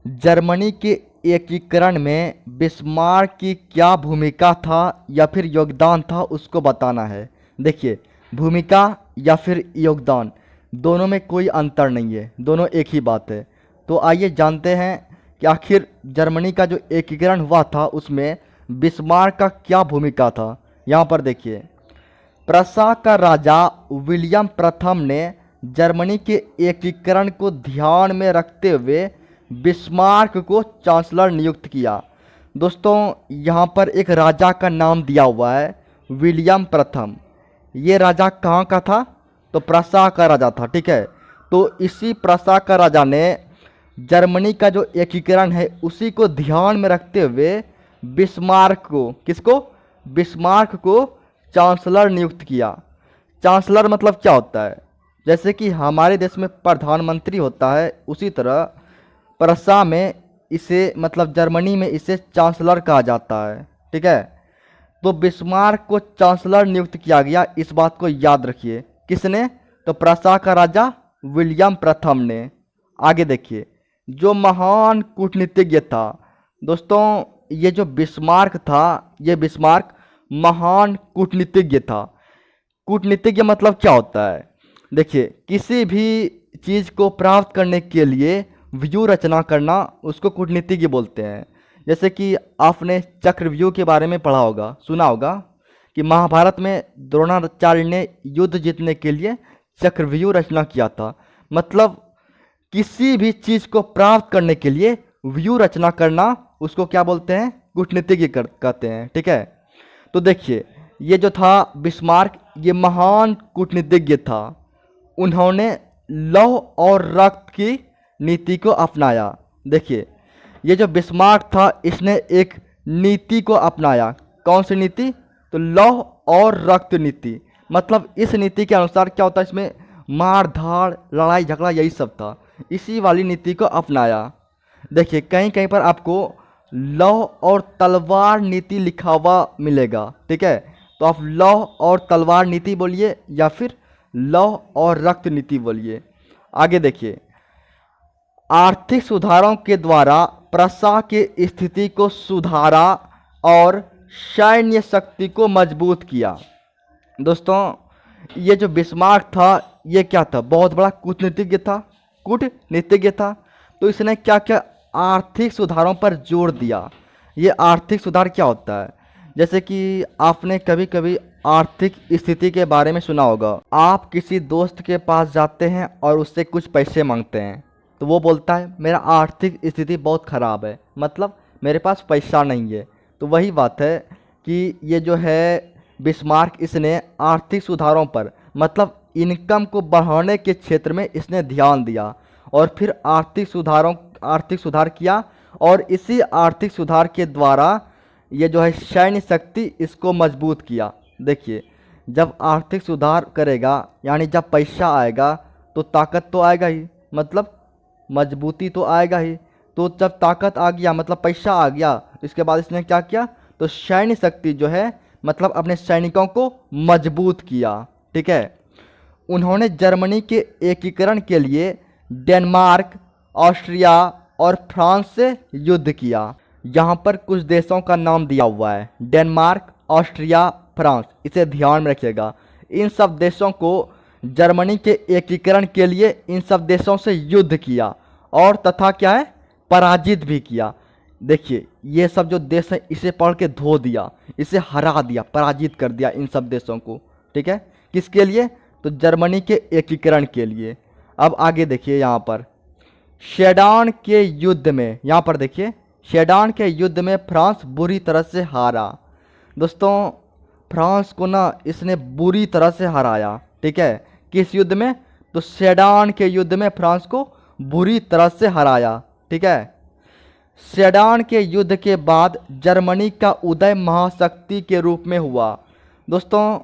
Germany के एकीकरण में बिस्मार्क की क्या भूमिका था या फिर योगदान था उसको बताना है। देखिए, भूमिका या फिर योगदान दोनों में कोई अंतर नहीं है, दोनों एक ही बात है। तो आइए जानते हैं कि आखिर जर्मनी का जो एकीकरण हुआ था उसमें बिस्मार्क का क्या भूमिका था। यहाँ पर देखिए, प्रसा का राजा विलियम प्रथम ने जर्मनी के एकीकरण को ध्यान में रखते हुए बिस्मार्क को चांसलर नियुक्त किया। दोस्तों, यहाँ पर एक राजा का नाम दिया हुआ है, विलियम प्रथम। ये राजा कहाँ का था? तो प्रसा का राजा था, ठीक है। तो इसी प्रसा का राजा ने जर्मनी का जो एकीकरण है उसी को ध्यान में रखते हुए बिस्मार्क को, किसको? बिस्मार्क को चांसलर नियुक्त किया। चांसलर मतलब क्या होता है? जैसे कि हमारे देश में प्रधानमंत्री होता है, उसी तरह प्रसा में इसे, मतलब जर्मनी में इसे चांसलर कहा जाता है, ठीक है। तो बिस्मार्क को चांसलर नियुक्त किया गया, इस बात को याद रखिए। किसने? तो प्रसा का राजा विलियम प्रथम ने। आगे देखिए, जो महान कूटनीतिज्ञ था। दोस्तों, ये जो बिस्मार्क था, ये बिस्मार्क महान कूटनीतिज्ञ था। कूटनीतिज्ञ मतलब क्या होता है? देखिए, किसी भी चीज़ को प्राप्त करने के लिए व्यू रचना करना, उसको कूटनीतिज्ञ बोलते हैं। जैसे कि आपने चक्रव्यूह के बारे में पढ़ा होगा, सुना होगा कि महाभारत में द्रोणाचार्य ने युद्ध जीतने के लिए चक्रव्यूह रचना किया था। मतलब किसी भी चीज़ को प्राप्त करने के लिए व्यू रचना करना, उसको क्या बोलते हैं? कूटनीतिज्ञ कहते हैं, ठीक है। तो देखिए, ये जो था बिस्मार्क, ये महान कूटनीतिज्ञ था। उन्होंने लौह और रक्त की नीति को अपनाया। देखिए, ये जो बिस्मार्क था, इसने एक नीति को अपनाया। कौन सी नीति? तो लौह और रक्त नीति। मतलब इस नीति के अनुसार क्या होता है, इसमें मार धाड़, लड़ाई झगड़ा, यही सब था। इसी वाली नीति को अपनाया। देखिए, कहीं कहीं पर आपको लौह और तलवार नीति लिखा हुआ मिलेगा, ठीक है। तो आप लौह और तलवार नीति बोलिए या फिर लौह और रक्त नीति बोलिए। आगे देखिए, आर्थिक सुधारों के द्वारा प्रसा की स्थिति को सुधारा और सैन्य शक्ति को मजबूत किया। दोस्तों, ये जो बिस्मार्क था, ये क्या था? बहुत बड़ा कूटनीतिज्ञ था, कूटनीतिज्ञ था। तो इसने क्या क्या आर्थिक सुधारों पर जोर दिया। ये आर्थिक सुधार क्या होता है? जैसे कि आपने कभी कभी आर्थिक स्थिति के बारे में सुना होगा। आप किसी दोस्त के पास जाते हैं और उससे कुछ पैसे मांगते हैं, तो वो बोलता है मेरा आर्थिक स्थिति बहुत ख़राब है, मतलब मेरे पास पैसा नहीं है। तो वही बात है कि ये जो है बिस्मार्क, इसने आर्थिक सुधारों पर, मतलब इनकम को बढ़ाने के क्षेत्र में इसने ध्यान दिया और फिर आर्थिक सुधार किया। और इसी आर्थिक सुधार के द्वारा ये जो है सैन्य शक्ति, इसको मजबूत किया। देखिए, जब आर्थिक सुधार करेगा, यानी जब पैसा आएगा तो ताकत तो आएगा ही, मतलब मजबूती तो आएगा ही। तो जब ताकत आ गया, मतलब पैसा आ गया, इसके बाद इसने क्या किया? तो सैन्य शक्ति जो है, मतलब अपने सैनिकों को मजबूत किया, ठीक है। उन्होंने जर्मनी के एकीकरण के लिए डेनमार्क, ऑस्ट्रिया और फ्रांस से युद्ध किया। यहाँ पर कुछ देशों का नाम दिया हुआ है, डेनमार्क, ऑस्ट्रिया, फ्रांस, इसे ध्यान में रखिएगा। इन सब देशों को जर्मनी के एकीकरण के लिए इन सब देशों से युद्ध किया और तथा क्या है, पराजित भी किया। देखिए, ये सब जो देश है, इसे पढ़ के धो दिया, इसे हरा दिया, पराजित कर दिया इन सब देशों को, ठीक है। किसके लिए? तो जर्मनी के एकीकरण के लिए। अब आगे देखिए, यहाँ पर सेडान के युद्ध में, यहाँ पर देखिए, सेडान के युद्ध में फ्रांस बुरी तरह से हारा। दोस्तों, फ्रांस को ना इसने बुरी तरह से हराया, ठीक है। किस युद्ध में? तो सेडान के युद्ध में फ्रांस को बुरी तरह से हराया, ठीक है। सेडान के युद्ध के बाद जर्मनी का उदय महाशक्ति के रूप में हुआ। दोस्तों,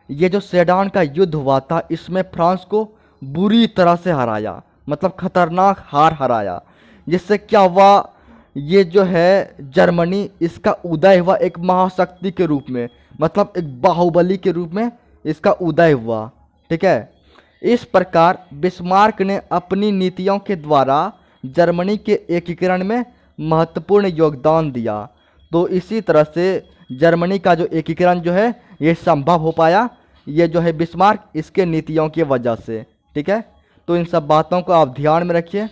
ये जो सेडान का युद्ध हुआ था, इसमें फ्रांस को बुरी तरह से हराया, मतलब खतरनाक हार हराया। जिससे क्या हुआ, ये जो है जर्मनी, इसका उदय हुआ एक महाशक्ति के रूप में, मतलब एक बाहुबली के रूप में इसका उदय हुआ, ठीक है। इस प्रकार बिस्मार्क ने अपनी नीतियों के द्वारा जर्मनी के एकीकरण में महत्वपूर्ण योगदान दिया। तो इसी तरह से जर्मनी का जो एकीकरण जो है ये संभव हो पाया, ये जो है बिस्मार्क इसके नीतियों की वजह से। ठीक है, तो इन सब बातों को आप ध्यान में रखिए।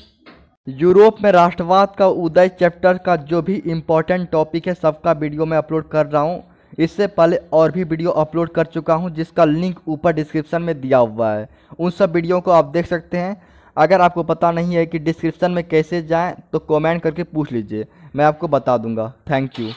यूरोप में राष्ट्रवाद का उदय चैप्टर का जो भी इम्पोर्टेंट टॉपिक है सबका वीडियो मैं अपलोड कर रहा हूँ। इससे पहले और भी वीडियो अपलोड कर चुका हूँ जिसका लिंक ऊपर डिस्क्रिप्शन में दिया हुआ है, उन सब वीडियो को आप देख सकते हैं। अगर आपको पता नहीं है कि डिस्क्रिप्शन में कैसे जाएं तो कमेंट करके पूछ लीजिए, मैं आपको बता दूंगा। Thank you.